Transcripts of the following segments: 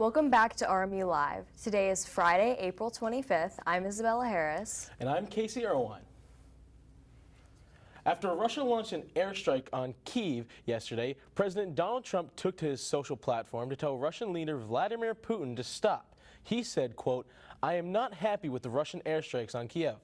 Welcome back to RMU Live. Today is Friday, April 25th. I'm Isabella Harris. And I'm Casey Irwine. After Russia launched an airstrike on Kyiv yesterday, President Donald Trump took to his social platform to tell Russian leader Vladimir Putin to stop. He said, quote, "I am not happy with the Russian airstrikes on Kyiv.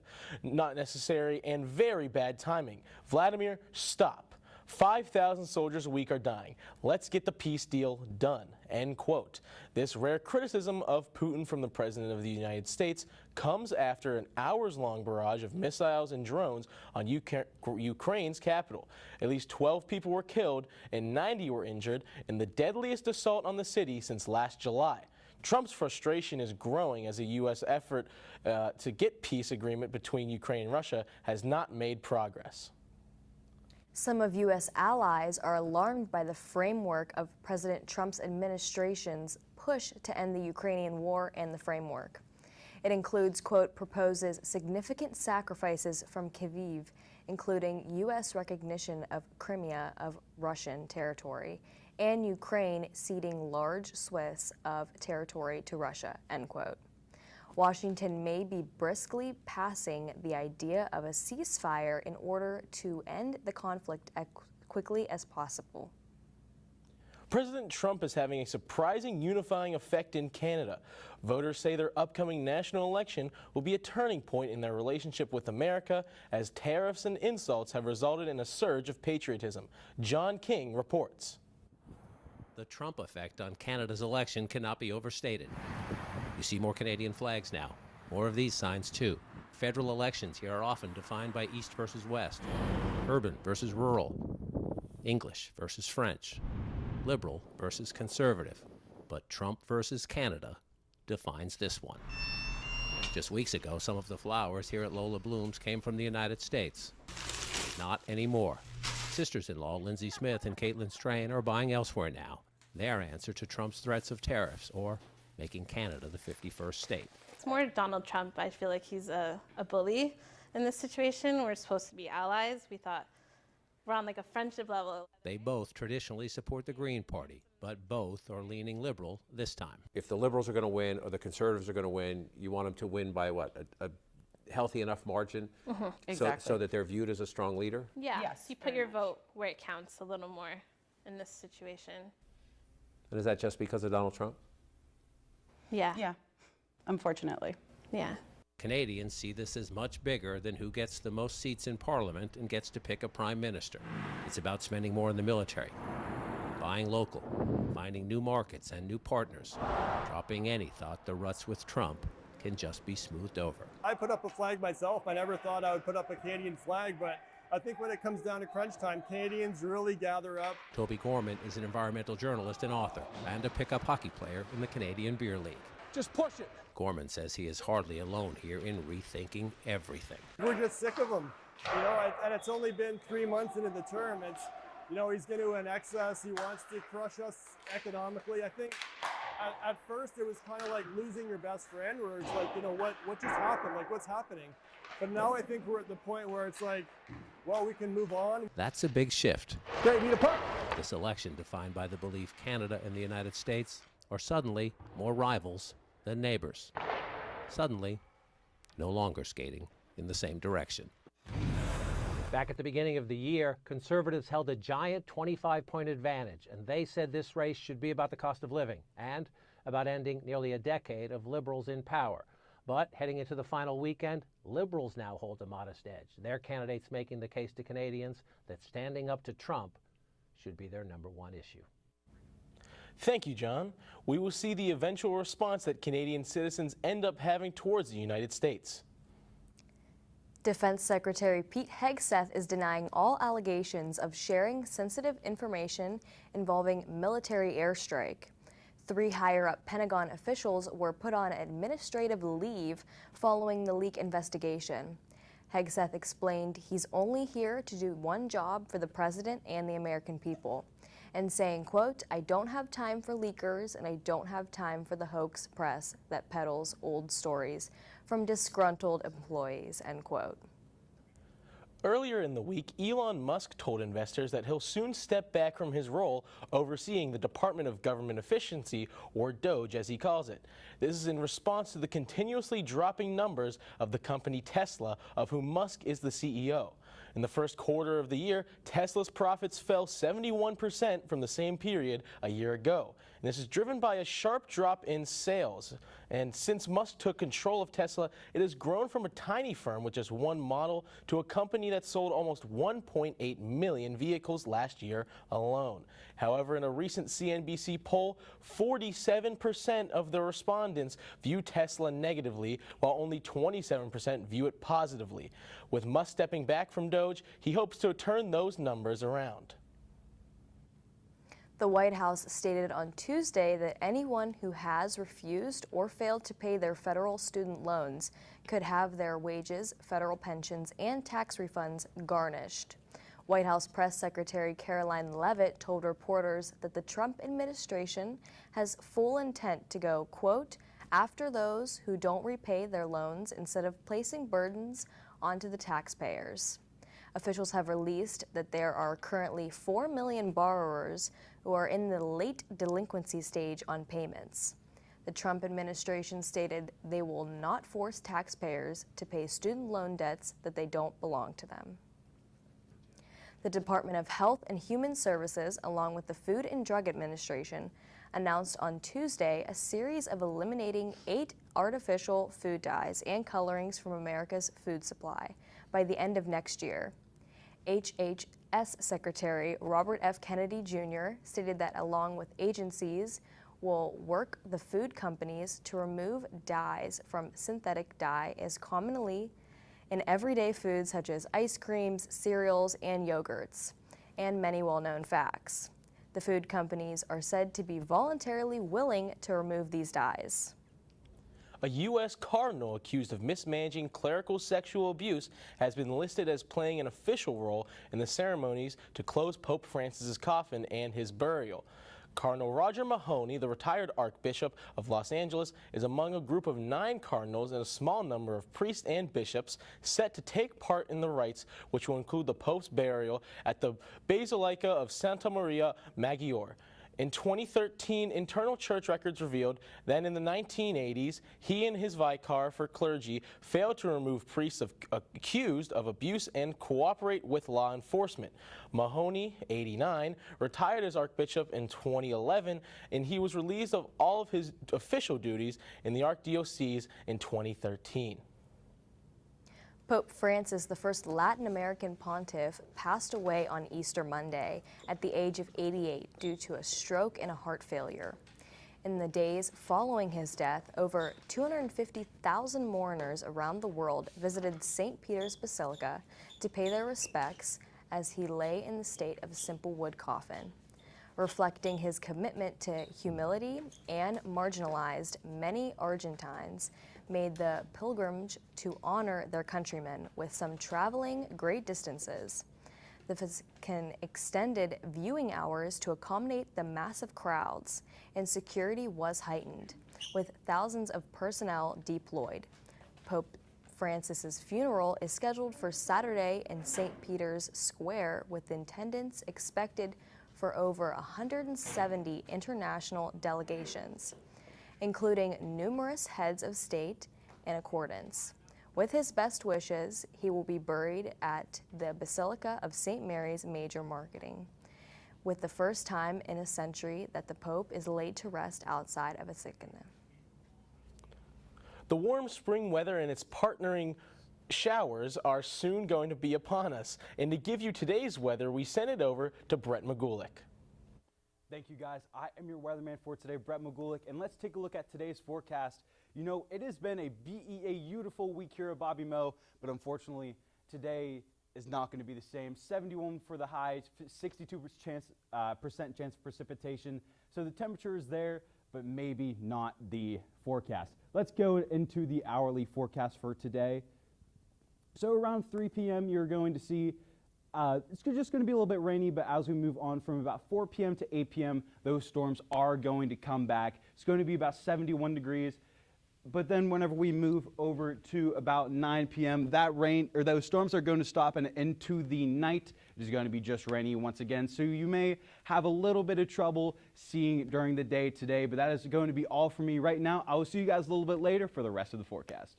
Not necessary and very bad timing. Vladimir, stop. 5,000 soldiers a week are dying. Let's get the peace deal done," end quote. This rare criticism of Putin from the President of the United States comes after an hours-long barrage of missiles and drones on Ukraine's capital. At least 12 people were killed and 90 were injured in the deadliest assault on the city since last July. Trump's frustration is growing as the U.S. effort to get peace agreement between Ukraine and Russia has not made progress. Some of U.S. allies are alarmed by the framework of President Trump's administration's push to end the Ukrainian war and the framework. It includes, quote, proposes significant sacrifices from Kyiv, including U.S. recognition of Crimea of Russian territory, and Ukraine ceding large swathes of territory to Russia, end quote. Washington may be briskly passing the idea of a ceasefire in order to end the conflict as quickly as possible. President Trump is having a surprising unifying effect in Canada. Voters say their upcoming national election will be a turning point in their relationship with America, as tariffs and insults have resulted in a surge of patriotism. John King reports. The Trump effect on Canada's election cannot be overstated. You see more Canadian flags now, more of these signs too. Federal elections here are often defined by East versus West, urban versus rural, English versus French, liberal versus conservative. But Trump versus Canada defines this one. Just weeks ago, some of the flowers here at Lola Blooms came from the United States. Not anymore. Sisters-in-law Lindsay Smith and Caitlin Strain are buying elsewhere now. Their answer to Trump's threats of tariffs, or making Canada the 51st state. It's more Donald Trump. I feel like he's a bully in this situation. We're supposed to be allies. We thought we're on like a friendship level. They both traditionally support the Green Party, but both are leaning liberal this time. If the liberals are going to win or the conservatives are going to win, you want them to win by what? A healthy enough margin? Exactly. So that they're viewed as a strong leader? Yeah, Yes, you put very your much. vote where it counts a little more in this situation. And is that just because of Donald Trump? Yeah. Yeah, unfortunately. Yeah. Canadians see this as much bigger than who gets the most seats in Parliament and gets to pick a prime minister. It's about spending more in the military, buying local, finding new markets and new partners, dropping any thought the ruts with Trump can just be smoothed over. I put up a flag myself. I never thought I would put up a Canadian flag, but I think when it comes down to crunch time, Canadians really gather up. Toby Gorman is an environmental journalist and author, and a pickup hockey player in the Canadian Beer League. Just push it. Gorman says he is hardly alone here in rethinking everything. We're just sick of him. You know, and it's only been 3 months into the term. It's, you know, he's going to annex us. He wants to crush us economically. I think at first it was kind of like losing your best friend, where it's like, you know, what just happened? Like, what's happening? But now I think we're at the point where it's like, well, we can move on. That's a big shift. Great, need a puck. This election defined by the belief Canada and the United States are suddenly more rivals than neighbors. Suddenly, no longer skating in the same direction. Back at the beginning of the year, conservatives held a giant 25-point advantage, and they said this race should be about the cost of living and about ending nearly a decade of liberals in power. But heading into the final weekend, liberals now hold a modest edge. Their candidates making the case to Canadians that standing up to Trump should be their #1 issue. Thank you, John. We will see the eventual response that Canadian citizens end up having towards the United States. Defense Secretary Pete Hegseth is denying all allegations of sharing sensitive information involving military airstrike. 3 higher-up Pentagon officials were put on administrative leave following the leak investigation. Hegseth explained he's only here to do one job for the president and the American people, and saying, quote, "I don't have time for leakers and I don't have time for the hoax press that peddles old stories from disgruntled employees," end quote. Earlier in the week, Elon Musk told investors that he'll soon step back from his role overseeing the Department of Government Efficiency, or DOGE as he calls it. This is in response to the continuously dropping numbers of the company Tesla, of whom Musk is the CEO. In the first quarter of the year, Tesla's profits fell 71% from the same period a year ago. And this is driven by a sharp drop in sales. And since Musk took control of Tesla, it has grown from a tiny firm with just one model to a company that sold almost 1.8 million vehicles last year alone. However, in a recent CNBC poll, 47% of the respondents view Tesla negatively, while only 27% view it positively. With Musk stepping back from DOGE, he hopes to turn those numbers around. The White House stated on Tuesday that anyone who has refused or failed to pay their federal student loans could have their wages, federal pensions, and tax refunds garnished. White House Press Secretary Caroline Leavitt told reporters that the Trump administration has full intent to go, quote, after those who don't repay their loans instead of placing burdens onto the taxpayers. Officials have released that there are currently 4 million borrowers who are in the late delinquency stage on payments. The Trump administration stated they will not force taxpayers to pay student loan debts that they don't belong to them. The Department of Health and Human Services, along with the Food and Drug Administration, announced on Tuesday a series of eliminating 8 artificial food dyes and colorings from America's food supply by the end of next year. HHS Secretary Robert F. Kennedy Jr. stated that along with agencies will work the food companies to remove dyes from synthetic dye as commonly in everyday foods such as ice creams, cereals, and yogurts, and many well-known facts. The food companies are said to be voluntarily willing to remove these dyes. A U.S. cardinal accused of mismanaging clerical sexual abuse has been listed as playing an official role in the ceremonies to close Pope Francis's coffin and his burial. Cardinal Roger Mahoney, the retired Archbishop of Los Angeles, is among a group of 9 cardinals and a small number of priests and bishops set to take part in the rites, which will include the Pope's burial at the Basilica of Santa Maria Maggiore. In 2013, internal church records revealed that in the 1980s, he and his vicar for clergy failed to remove priests accused of abuse and cooperate with law enforcement. Mahoney, 89, retired as Archbishop in 2011, and he was released of all of his official duties in the Archdiocese in 2013. Pope Francis, the first Latin American pontiff, passed away on Easter Monday at the age of 88 due to a stroke and a heart failure. In the days following his death, over 250,000 mourners around the world visited St. Peter's Basilica to pay their respects as he lay in the state of a simple wood coffin. Reflecting his commitment to humility and marginalized, many Argentines made the pilgrimage to honor their countrymen, with some traveling great distances. The Vatican extended viewing hours to accommodate the massive crowds, and security was heightened, with thousands of personnel deployed. Pope Francis's funeral is scheduled for Saturday in St. Peter's Square, with attendance expected for over 170 international delegations, including numerous heads of state. In accordance with his best wishes, he will be buried at the Basilica of St. Mary's Major Marketing, with the first time in a century that the Pope is laid to rest outside of a Vatican. The warm spring weather and its partnering showers are soon going to be upon us. And to give you today's weather, we send it over to Brett Magulik. Thank you, guys. I am your weatherman for today, Brett Magulik, and let's take a look at today's forecast. You know, it has been a beautiful week here at Bobby Mo, but unfortunately, today is not going to be the same. 71 for the high, 62% chance of precipitation. So the temperature is there, but maybe not the forecast. Let's go into the hourly forecast for today. So around 3 p.m., you're going to see it's just going to be a little bit rainy, but as we move on from about 4 p.m. to 8 p.m., those storms are going to come back. It's going to be about 71 degrees. But then whenever we move over to about 9 p.m., that rain or those storms are going to stop, and into the night it is going to be just rainy once again. So you may have a little bit of trouble seeing during the day today, but that is going to be all for me right now. I will see you guys a little bit later for the rest of the forecast.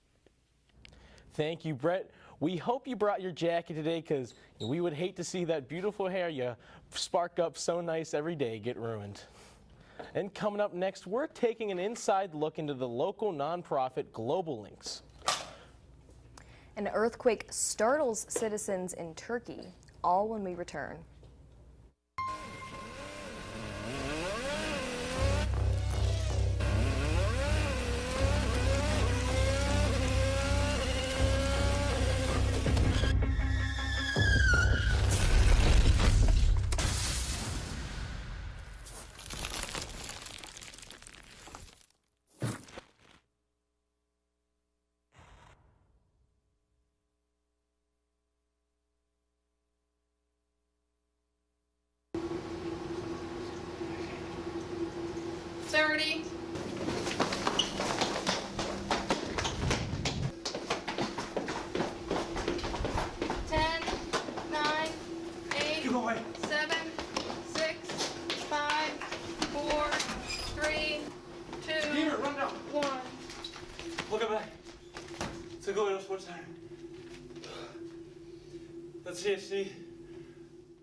Thank you, Brett. We hope you brought your jacket today, because we would hate to see that beautiful hair you spark up so nice every day get ruined. And coming up next, we're taking an inside look into the local nonprofit Global Links. An earthquake startles citizens in Turkey, all when we return. Thirty. 10, 9, 8, 7, 6, 5, 4, 3, 2, Run down. 1. Look at back. It's a good sports center. That's CHC.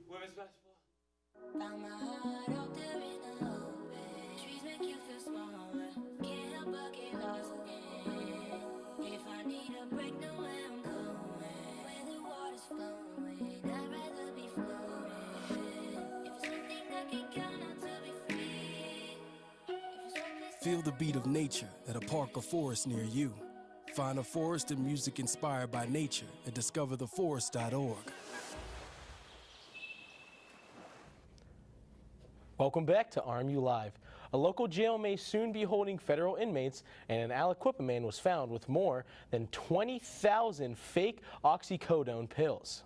Women's basketball. Found my heart out there in the open. Trees make you feel smaller. Can't help but get lost again. If I need a break, know where I'm going. Where the water's flowing, I'd rather be floating. If it's something I can count on to be free. Feel the beat of nature at a park or forest near you. Find a forest and music inspired by nature at discovertheforest.org. Welcome back to RMU Live. A local jail may soon be holding federal inmates, and an Aliquippa man was found with more than 20,000 fake oxycodone pills.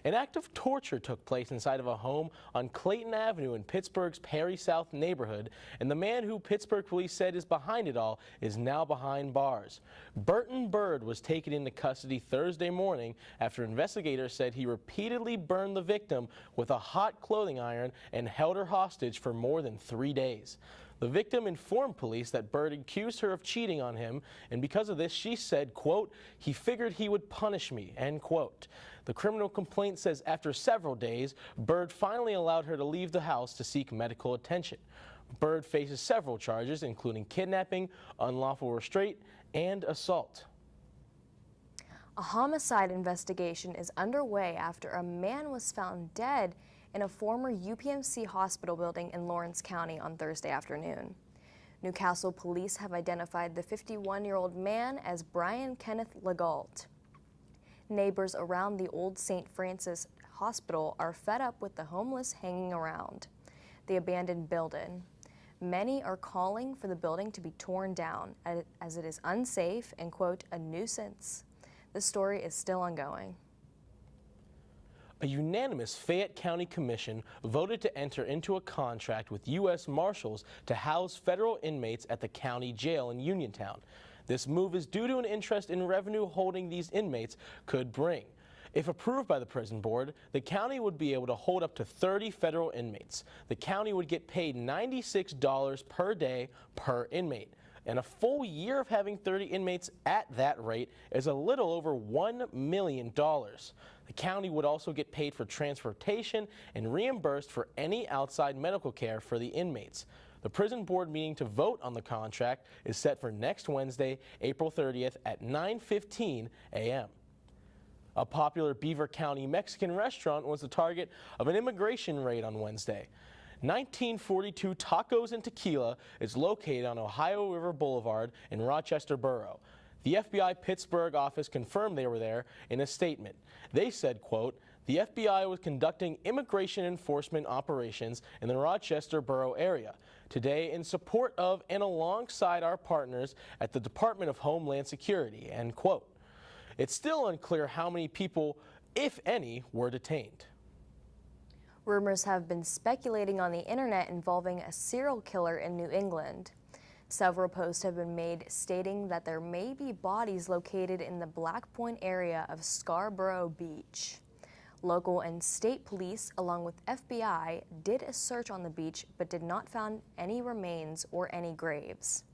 An act of torture took place inside of a home on Clayton Avenue in Pittsburgh's Perry South neighborhood, and the man who Pittsburgh police said is behind it all is now behind bars. Burton Bird was taken into custody Thursday morning after investigators said he repeatedly burned the victim with a hot clothing iron and held her hostage for more than 3 days. The victim informed police that Bird accused her of cheating on him, and because of this, she said, quote, "He figured he would punish me," end quote. The criminal complaint says after several days, Bird finally allowed her to leave the house to seek medical attention. Bird faces several charges, including kidnapping, unlawful restraint, and assault. A homicide investigation is underway after a man was found dead in a former UPMC hospital building in Lawrence County on Thursday afternoon. Newcastle police have identified the 51-year-old man as Brian Kenneth Legault. Neighbors around the old St. Francis Hospital are fed up with the homeless hanging around the abandoned building. Many are calling for the building to be torn down as it is unsafe and, quote, a nuisance. The story is still ongoing. A unanimous Fayette County Commission voted to enter into a contract with U.S. Marshals to house federal inmates at the county jail in Uniontown. This move is due to an interest in revenue holding these inmates could bring. If approved by the prison board, the county would be able to hold up to 30 federal inmates. The county would get paid $96 per day per inmate. And a full year of having 30 inmates at that rate is a little over $1 million. The county would also get paid for transportation and reimbursed for any outside medical care for the inmates. The prison board meeting to vote on the contract is set for next Wednesday, April 30th at 9:15 a.m. A popular Beaver County Mexican restaurant was the target of an immigration raid on Wednesday. 1942 Tacos and Tequila is located on Ohio River Boulevard in Rochester Borough. The FBI Pittsburgh office confirmed they were there in a statement. They said, quote, "The FBI was conducting immigration enforcement operations in the Rochester Borough area today in support of and alongside our partners at the Department of Homeland Security," end quote. It's still unclear how many people, if any, were detained. Rumors have been speculating on the internet involving a serial killer in New England. Several posts have been made stating that there may be bodies located in the Black Point area of Scarborough Beach. Local and state police, along with FBI, did a search on the beach but did not find any remains or any graves.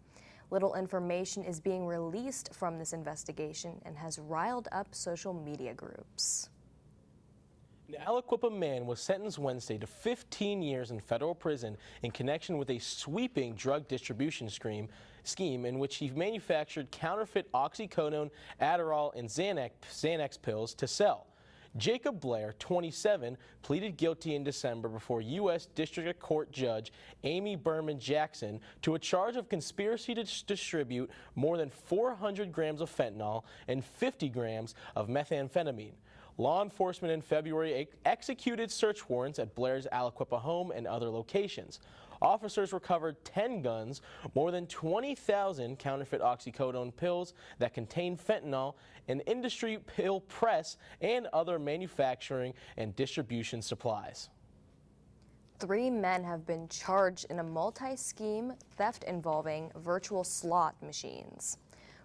Little information is being released from this investigation and has riled up social media groups. An Aliquippa man was sentenced Wednesday to 15 years in federal prison in connection with a sweeping drug distribution scheme in which he manufactured counterfeit oxycodone, Adderall, and Xanax pills to sell. Jacob Blair, 27, pleaded guilty in December before U.S. District Court Judge Amy Berman Jackson to a charge of conspiracy to distribute more than 400 grams of fentanyl and 50 grams of methamphetamine. Law enforcement in February executed search warrants at Blair's Aliquippa home and other locations. Officers recovered 10 guns, more than 20,000 counterfeit oxycodone pills that contain fentanyl, an industry pill press, and other manufacturing and distribution supplies. 3 men have been charged in a multi-scheme theft involving virtual slot machines.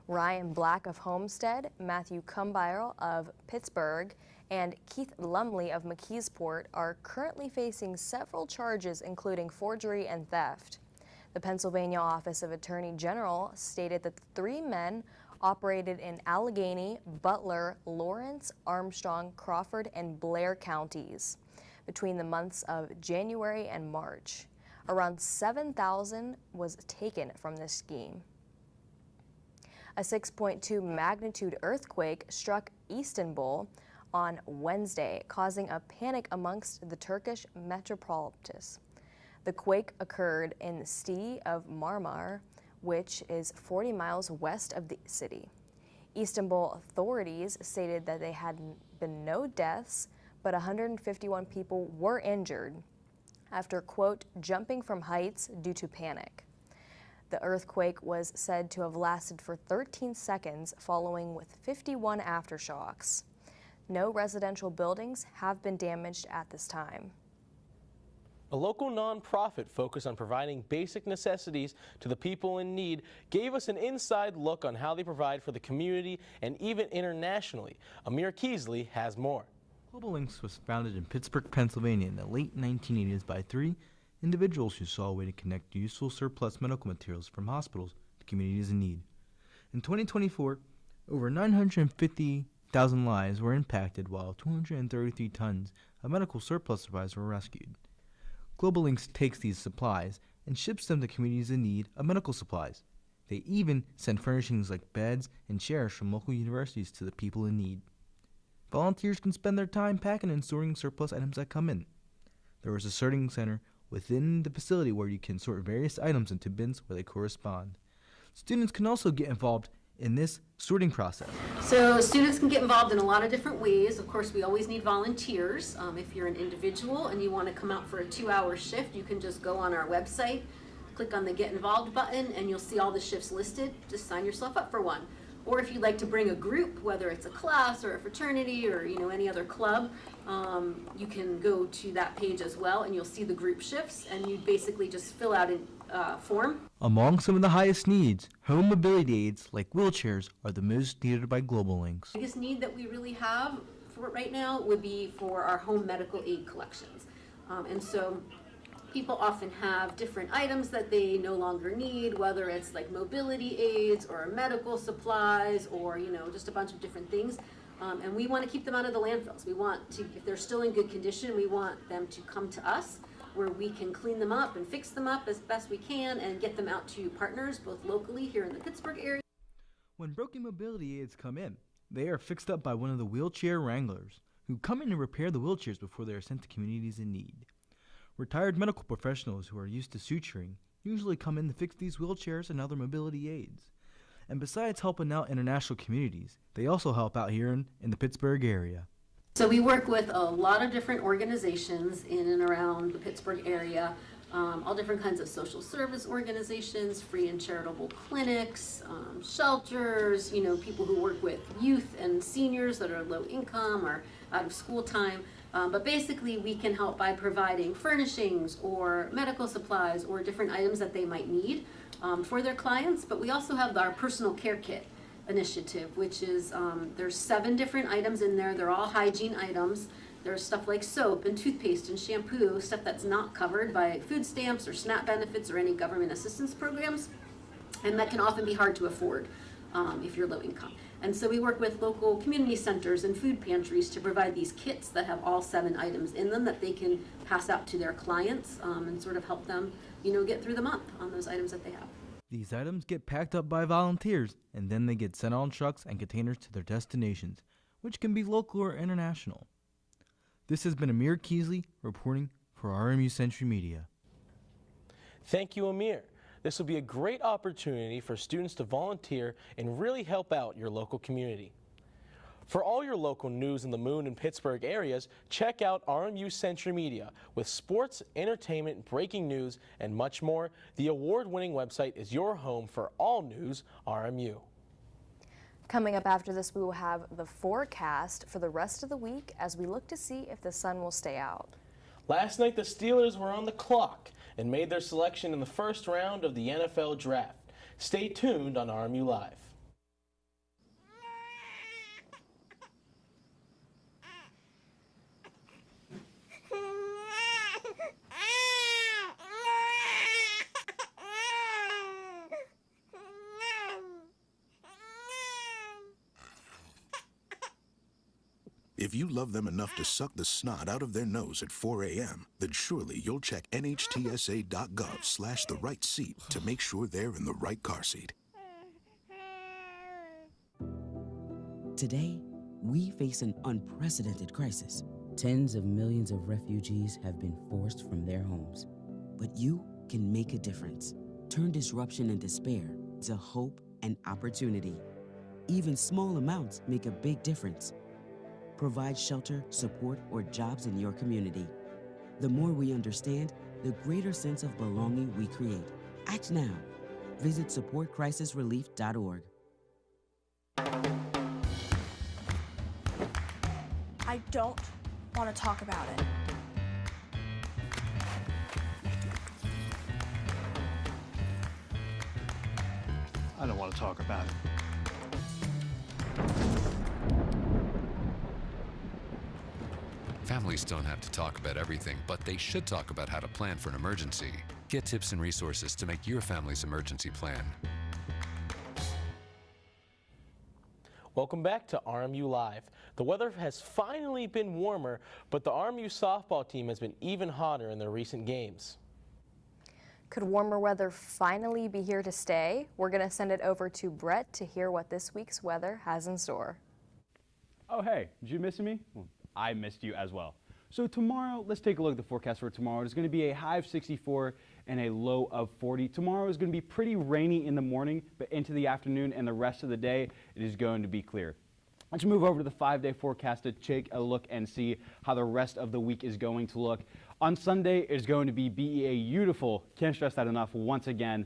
Ryan Black of Homestead, Matthew Cumbile of Pittsburgh, and Keith Lumley of McKeesport are currently facing several charges, including forgery and theft. The Pennsylvania Office of Attorney General stated that the 3 men operated in Allegheny, Butler, Lawrence, Armstrong, Crawford, and Blair counties between the months of January and March. Around $7,000 was taken from this scheme. A 6.2 magnitude earthquake struck Istanbul on Wednesday, causing a panic amongst the Turkish metropolis. The quake occurred in the city of Marmara, which is 40 miles west of the city. Istanbul authorities stated that there had been no deaths, but 151 people were injured after, quote, jumping from heights due to panic. The earthquake was said to have lasted for 13 seconds, following with 51 aftershocks. No residential buildings have been damaged at this time. A local nonprofit focused on providing basic necessities to the people in need gave us an inside look on how they provide for the community and even internationally. Amir Keesley has more. Global Links was founded in Pittsburgh, Pennsylvania in the late 1980s by 3 individuals who saw a way to connect useful surplus medical materials from hospitals to communities in need. In 2024, over 950,000 lives were impacted while 233 tons of medical surplus supplies were rescued. Global Links takes these supplies and ships them to communities in need of medical supplies. They even send furnishings like beds and chairs from local universities to the people in need. Volunteers can spend their time packing and sorting surplus items that come in. There is a sorting center within the facility where you can sort various items into bins where they correspond. Students can also get involved in this sorting process. So students can get involved in a lot of different ways. Of course, we always need volunteers. If you're an individual and you want to come out for a 2-hour shift, you can just go on our website, click on the Get Involved button, and you'll see all the shifts listed. Just sign yourself up for one. Or if you'd like to bring a group, whether it's a class or a fraternity or any other club, you can go to that page as well, and you'll see the group shifts, and you basically just fill out a form. Among some of the highest needs, home mobility aids like wheelchairs are the most needed by Global Links. The biggest need that we really have for right now would be for our home medical aid collections. And so people often have different items that they no longer need, whether it's like mobility aids or medical supplies or just a bunch of different things. And we want to keep them out of the landfills. We want to, if they're still in good condition, we want them to come to us where we can clean them up and fix them up as best we can and get them out to partners both locally here in the Pittsburgh area. When broken mobility aids come in, they are fixed up by one of the wheelchair wranglers who come in and repair the wheelchairs before they are sent to communities in need. Retired medical professionals who are used to suturing usually come in to fix these wheelchairs and other mobility aids. And besides helping out international communities, they also help out here in the Pittsburgh area. So we work with a lot of different organizations in and around the Pittsburgh area, all different kinds of social service organizations, free and charitable clinics, shelters, people who work with youth and seniors that are low income or out of school time. But basically we can help by providing furnishings or medical supplies or different items that they might need. for their clients, but we also have our personal care kit initiative, which is, there's 7 different items in there. They're all hygiene items. There's stuff like soap and toothpaste and shampoo, stuff that's not covered by food stamps or SNAP benefits or any government assistance programs, and that can often be hard to afford if you're low income. And so we work with local community centers and food pantries to provide these kits that have all 7 items in them that they can pass out to their clients and sort of help them, get through the month on those items that they have. These items get packed up by volunteers, and then they get sent on trucks and containers to their destinations, which can be local or international. This has been Amir Keesley reporting for RMU Century Media. Thank you, Amir. This will be a great opportunity for students to volunteer and really help out your local community. For all your local news in the Moon and Pittsburgh areas, check out RMU Century Media with sports, entertainment, breaking news, and much more. The award-winning website is your home for all news RMU. Coming up after this, we will have the forecast for the rest of the week as we look to see if the sun will stay out. Last night, the Steelers were on the clock and made their selection in the first round of the NFL Draft. Stay tuned on RMU Live. If you love them enough to suck the snot out of their nose at 4 a.m., then surely you'll check NHTSA.gov/the right seat to make sure they're in the right car seat. Today, we face an unprecedented crisis. Tens of millions of refugees have been forced from their homes. But you can make a difference. Turn disruption and despair to hope and opportunity. Even small amounts make a big difference. Provide shelter, support, or jobs in your community. The more we understand, the greater sense of belonging we create. Act now. Visit supportcrisisrelief.org. I don't want to talk about it. I don't want to talk about it. Families don't have to talk about everything, but they should talk about how to plan for an emergency. Get tips and resources to make your family's emergency plan. Welcome back to RMU Live. The weather has finally been warmer, but the RMU softball team has been even hotter in their recent games. Could warmer weather finally be here to stay? We're going to send it over to Brett to hear what this week's weather has in store. Oh, hey, did you miss me? Well, I missed you as well. So tomorrow, let's take a look at the forecast for tomorrow. It's going to be a high of 64 and a low of 40. Tomorrow is going to be pretty rainy in the morning, but into the afternoon and the rest of the day, it is going to be clear. Let's move over to the 5-day forecast to take a look and see how the rest of the week is going to look. On Sunday, it's going to be beautiful. Can't stress that enough once again.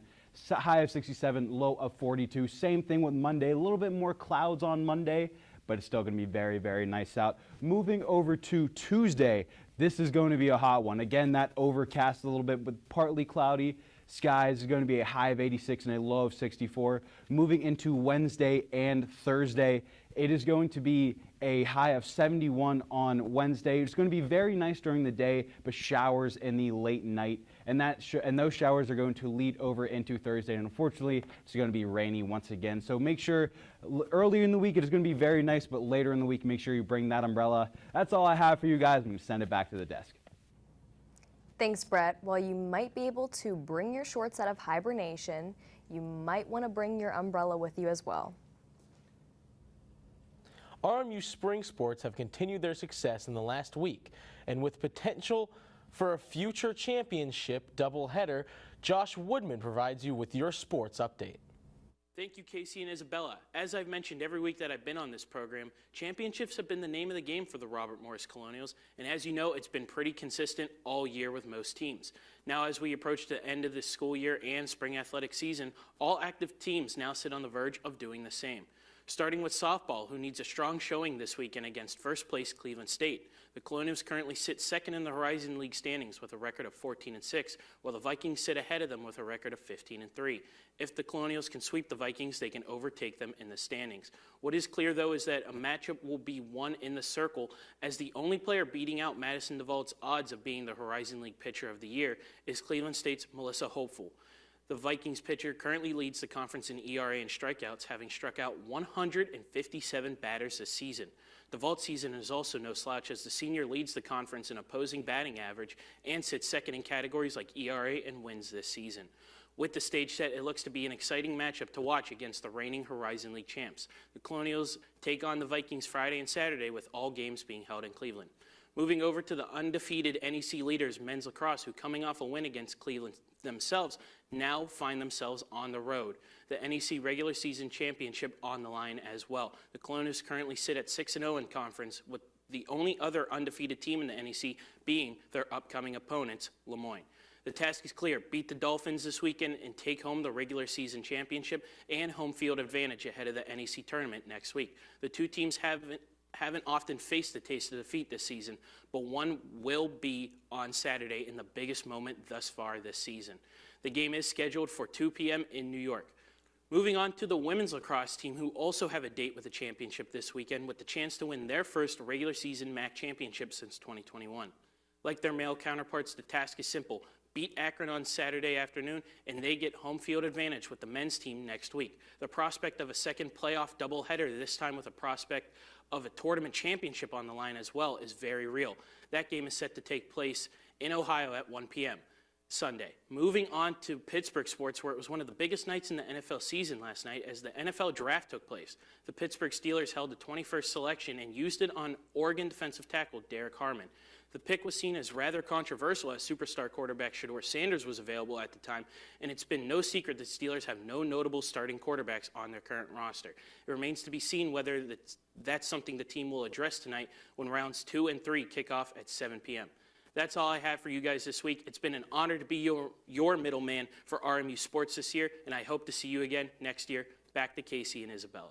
High of 67, low of 42. Same thing with Monday. A little bit more clouds on Monday, but it's still going to be very, very nice out. Moving over to Tuesday, this is going to be a hot one. Again, that overcast a little bit, but partly cloudy. Skies is going to be a high of 86 and a low of 64. Moving into Wednesday and Thursday, it is going to be a high of 71 on Wednesday. It's going to be very nice during the day, but showers in the late night. And those showers are going to lead over into Thursday. And unfortunately, it's going to be rainy once again. So make sure earlier in the week it is going to be very nice, but later in the week, make sure you bring that umbrella. That's all I have for you guys. I'm going to send it back to the desk. Thanks, Brett. While you might be able to bring your shorts out of hibernation, you might want to bring your umbrella with you as well. RMU spring sports have continued their success in the last week, and with potential for a future championship doubleheader, Josh Woodman provides you with your sports update. Thank you, Casey and Isabella. As I've mentioned every week that I've been on this program, championships have been the name of the game for the Robert Morris Colonials, and as you know, it's been pretty consistent all year with most teams. Now, as we approach the end of the school year and spring athletic season, all active teams now sit on the verge of doing the same. Starting with softball, who needs a strong showing this weekend against first place Cleveland State. The Colonials currently sit second in the Horizon League standings with a record of 14-6, while the Vikings sit ahead of them with a record of 15-3. If the Colonials can sweep the Vikings, they can overtake them in the standings. What is clear, though, is that a matchup will be won in the circle, as the only player beating out Madison DeVault's odds of being the Horizon League Pitcher of the Year is Cleveland State's Melissa Hopeful. The Vikings pitcher currently leads the conference in ERA and strikeouts, having struck out 157 batters this season. DeVault's season is also no slouch, as the senior leads the conference in opposing batting average and sits second in categories like ERA and wins this season. With the stage set, it looks to be an exciting matchup to watch against the reigning Horizon League champs. The Colonials take on the Vikings Friday and Saturday, with all games being held in Cleveland. Moving over to the undefeated NEC leaders, men's lacrosse, who coming off a win against Cleveland themselves, now find themselves on the road. The NEC regular season championship on the line as well. The Colonials currently sit at 6-0 in conference, with the only other undefeated team in the NEC being their upcoming opponents, Lemoyne. The task is clear: beat the Dolphins this weekend and take home the regular season championship and home field advantage ahead of the NEC tournament next week. The two teams haven't often faced the taste of defeat this season, but one will be on Saturday in the biggest moment thus far this season. The game is scheduled for 2 p.m. in New York. Moving on to the women's lacrosse team, who also have a date with the championship this weekend, with the chance to win their first regular season MAC championship since 2021. Like their male counterparts, the task is simple: beat Akron on Saturday afternoon, and they get home field advantage with the men's team next week. The prospect of a second playoff doubleheader, this time with a prospect of a tournament championship on the line as well, is very real. That game is set to take place in Ohio at 1 p.m. Sunday. Moving on to Pittsburgh sports, where it was one of the biggest nights in the NFL season last night as the NFL draft took place. The Pittsburgh Steelers held the 21st selection and used it on Oregon defensive tackle Derek Harmon. The pick was seen as rather controversial, as superstar quarterback Shedeur Sanders was available at the time, and it's been no secret that Steelers have no notable starting quarterbacks on their current roster. It remains to be seen whether that's something the team will address tonight when rounds 2 and 3 kick off at 7 p.m. That's all I have for you guys this week. It's been an honor to be your middleman for RMU Sports this year, and I hope to see you again next year. Back to Casey and Isabella.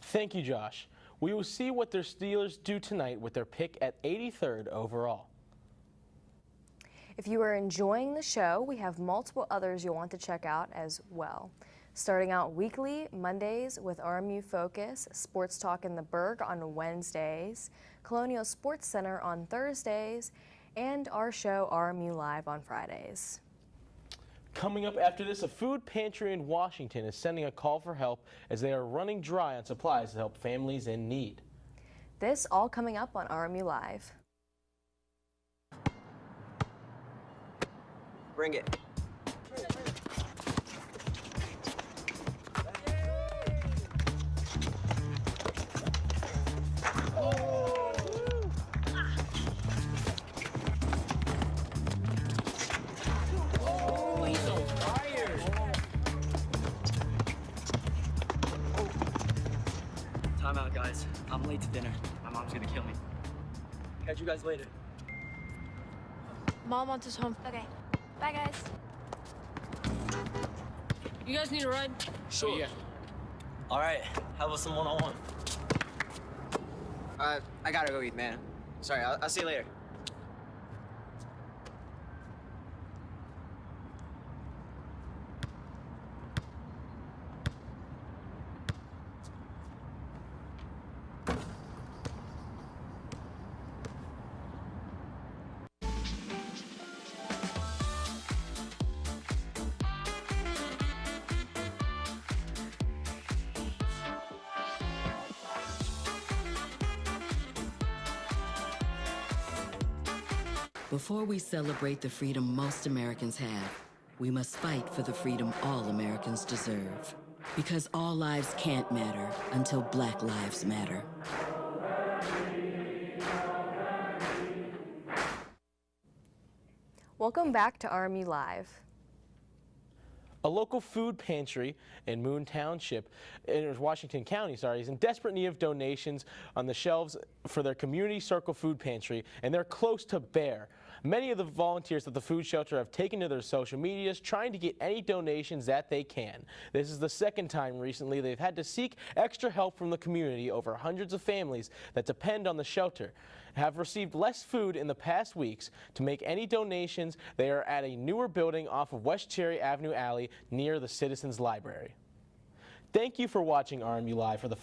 Thank you, Josh. We will see what their Steelers do tonight with their pick at 83rd overall. If you are enjoying the show, we have multiple others you'll want to check out as well. Starting out weekly, Mondays with RMU Focus, Sports Talk in the Berg on Wednesdays, Colonial Sports Center on Thursdays, and our show RMU Live on Fridays. Coming up after this, a food pantry in Washington is sending a call for help as they are running dry on supplies to help families in need. This all coming up on RMU Live. Bring it. Time out, guys. I'm late to dinner. My mom's gonna kill me. Catch you guys later. Mom wants us home. Okay. Bye, guys. You guys need a ride? Sure. Yeah. All right. How about some one-on-one? I gotta go eat, man. Sorry, I'll see you later. Before we celebrate the freedom most Americans have, we must fight for the freedom all Americans deserve. Because all lives can't matter until Black lives matter. Welcome back to RMU Live. A local food pantry in Moon Township, in Washington County, is in desperate need of donations on the shelves for their community circle food pantry, and they're close to bare. Many of the volunteers at the food shelter have taken to their social medias trying to get any donations that they can. This is the second time recently they've had to seek extra help from the community over hundreds of families that depend on the shelter have received less food in the past weeks. To make any donations, they are at a newer building off of West Cherry Avenue Alley near the Citizens Library. Thank you for watching RMU Live for the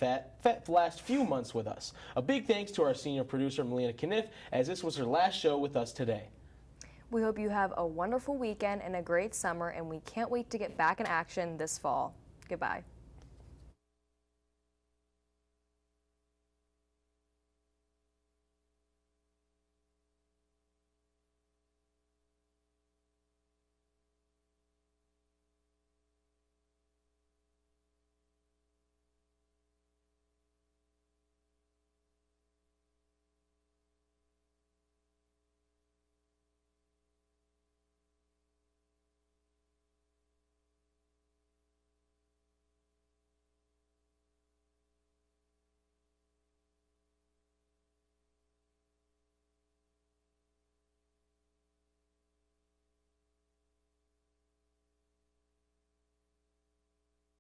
last few months with us. A big thanks to our senior producer, Melina Kniff, as this was her last show with us today. We hope you have a wonderful weekend and a great summer, and we can't wait to get back in action this fall. Goodbye.